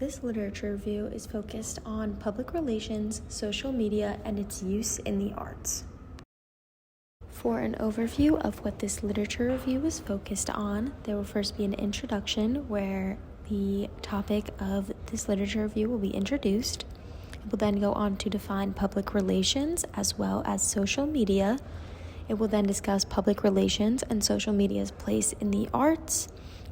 This literature review is focused on public relations, social media, and its use in the arts. For an overview of what this literature review is focused on, there will first be an introduction where the topic of this literature review will be introduced. It will then go on to define public relations as well as social media. It will then discuss public relations and social media's place in the arts,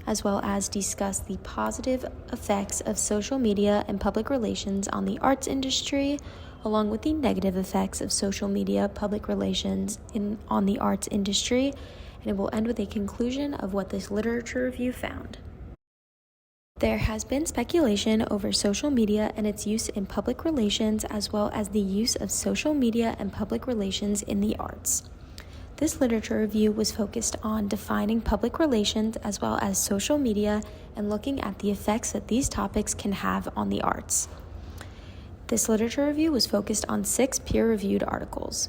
as well as discuss the positive effects of social media and public relations on the arts industry, along with the negative effects of social media, public relations on the arts industry, and it will end with a conclusion of what this literature review found. There has been speculation over social media and its use in public relations, as well as the use of social media and public relations in the arts. This literature review was focused on defining public relations as well as social media and looking at the effects that these topics can have on the arts. This literature review was focused on 6 peer-reviewed articles.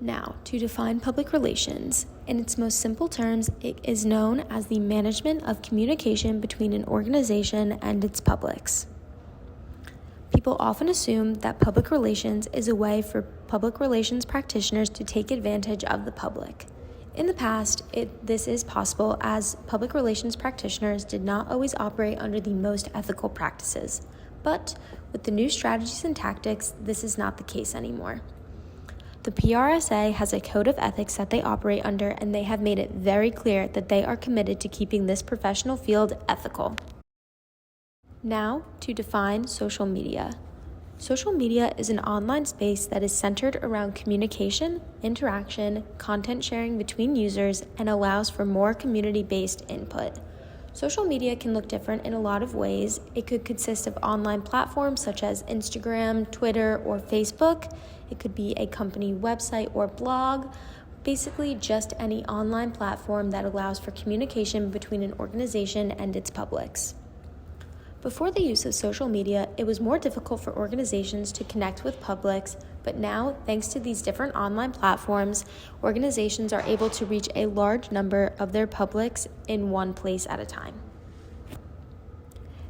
Now, to define public relations, in its most simple terms, it is known as the management of communication between an organization and its publics. People often assume that public relations is a way for public relations practitioners to take advantage of the public. In the past, this is possible as public relations practitioners did not always operate under the most ethical practices. But with the new strategies and tactics, this is not the case anymore. The PRSA has a code of ethics that they operate under, and they have made it very clear that they are committed to keeping this professional field ethical. Now, to define social media. Social media is an online space that is centered around communication, interaction, content sharing between users, and allows for more community-based input. Social media can look different in a lot of ways. It could consist of online platforms such as Instagram, Twitter, or Facebook. It could be a company website or blog. Basically, just any online platform that allows for communication between an organization and its publics. Before the use of social media, it was more difficult for organizations to connect with publics, but now, thanks to these different online platforms, organizations are able to reach a large number of their publics in one place at a time.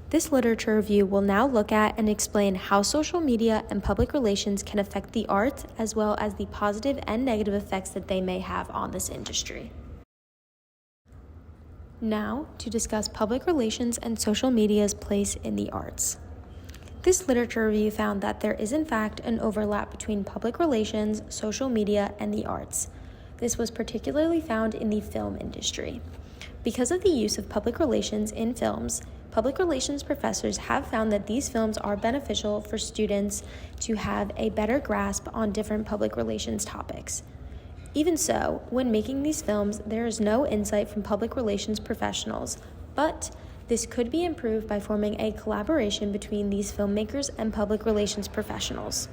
This literature review will now look at and explain how social media and public relations can affect the arts, as well as the positive and negative effects that they may have on this industry. Now, to discuss public relations and social media's place in the arts. This literature review found that there is in fact an overlap between public relations, social media, and the arts. This was particularly found in the film industry. Because of the use of public relations in films, public relations professors have found that these films are beneficial for students to have a better grasp on different public relations topics. Even so, when making these films, there is no insight from public relations professionals, but this could be improved by forming a collaboration between these filmmakers and public relations professionals.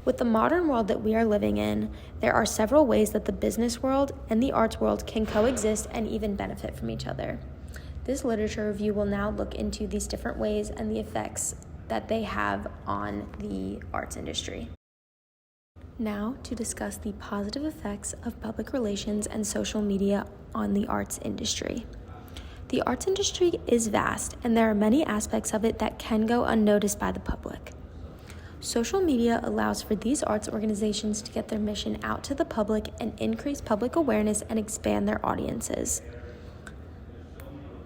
With the modern world that we are living in, there are several ways that the business world and the arts world can coexist and even benefit from each other. This literature review will now look into these different ways and the effects that they have on the arts industry. Now, to discuss the positive effects of public relations and social media on the arts industry. The arts industry is vast, and there are many aspects of it that can go unnoticed by the public. Social media allows for these arts organizations to get their mission out to the public and increase public awareness and expand their audiences.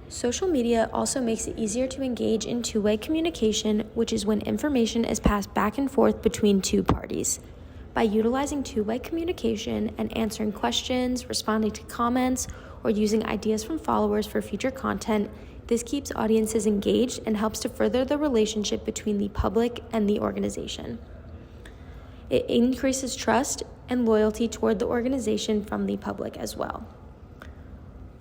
Social media also makes it easier to engage in two-way communication, which is when information is passed back and forth between two parties. By utilizing two-way communication and answering questions, responding to comments, or using ideas from followers for future content, this keeps audiences engaged and helps to further the relationship between the public and the organization. It increases trust and loyalty toward the organization from the public as well.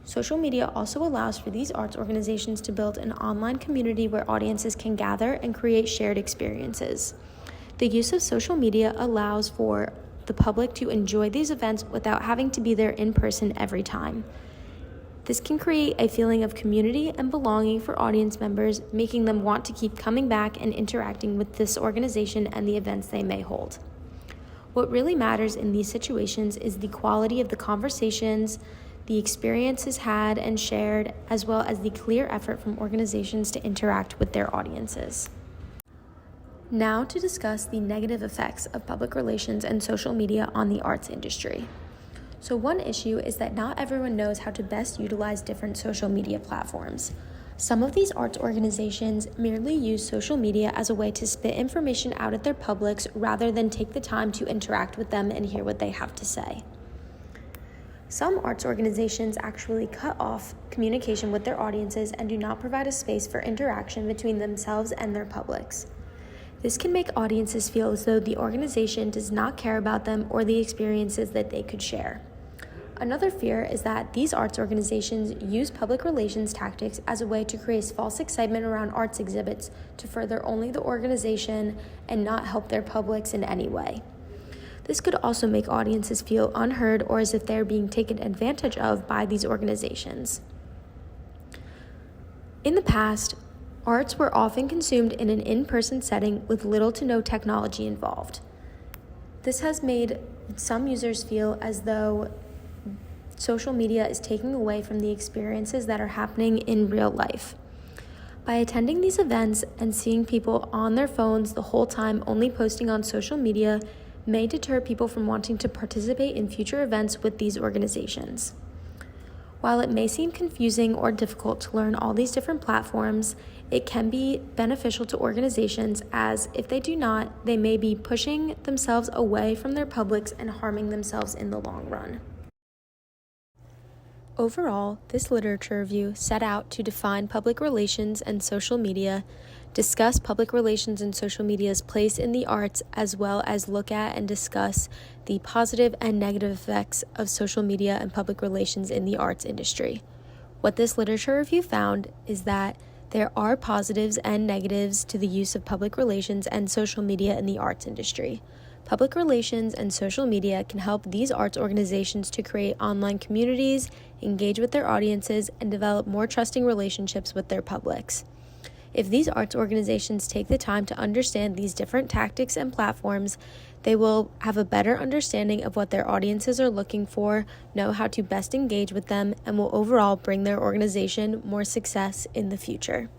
Social media also allows for these arts organizations to build an online community where audiences can gather and create shared experiences. The use of social media allows for the public to enjoy these events without having to be there in person every time. This can create a feeling of community and belonging for audience members, making them want to keep coming back and interacting with this organization and the events they may hold. What really matters in these situations is the quality of the conversations, the experiences had and shared, as well as the clear effort from organizations to interact with their audiences. Now to discuss the negative effects of public relations and social media on the arts industry. So one issue is that not everyone knows how to best utilize different social media platforms. Some of these arts organizations merely use social media as a way to spit information out at their publics rather than take the time to interact with them and hear what they have to say. Some arts organizations actually cut off communication with their audiences and do not provide a space for interaction between themselves and their publics. This can make audiences feel as though the organization does not care about them or the experiences that they could share. Another fear is that these arts organizations use public relations tactics as a way to create false excitement around arts exhibits to further only the organization and not help their publics in any way. This could also make audiences feel unheard or as if they're being taken advantage of by these organizations. In the past, arts were often consumed in an in-person setting with little to no technology involved. This has made some users feel as though social media is taking away from the experiences that are happening in real life. By attending these events and seeing people on their phones the whole time only posting on social media may deter people from wanting to participate in future events with these organizations. While it may seem confusing or difficult to learn all these different platforms, it can be beneficial to organizations as if they do not, they may be pushing themselves away from their publics and harming themselves in the long run. Overall, this literature review set out to define public relations and social media, discuss public relations and social media's place in the arts, as well as look at and discuss the positive and negative effects of social media and public relations in the arts industry. What this literature review found is that there are positives and negatives to the use of public relations and social media in the arts industry. Public relations and social media can help these arts organizations to create online communities, engage with their audiences, and develop more trusting relationships with their publics. If these arts organizations take the time to understand these different tactics and platforms, they will have a better understanding of what their audiences are looking for, know how to best engage with them, and will overall bring their organization more success in the future.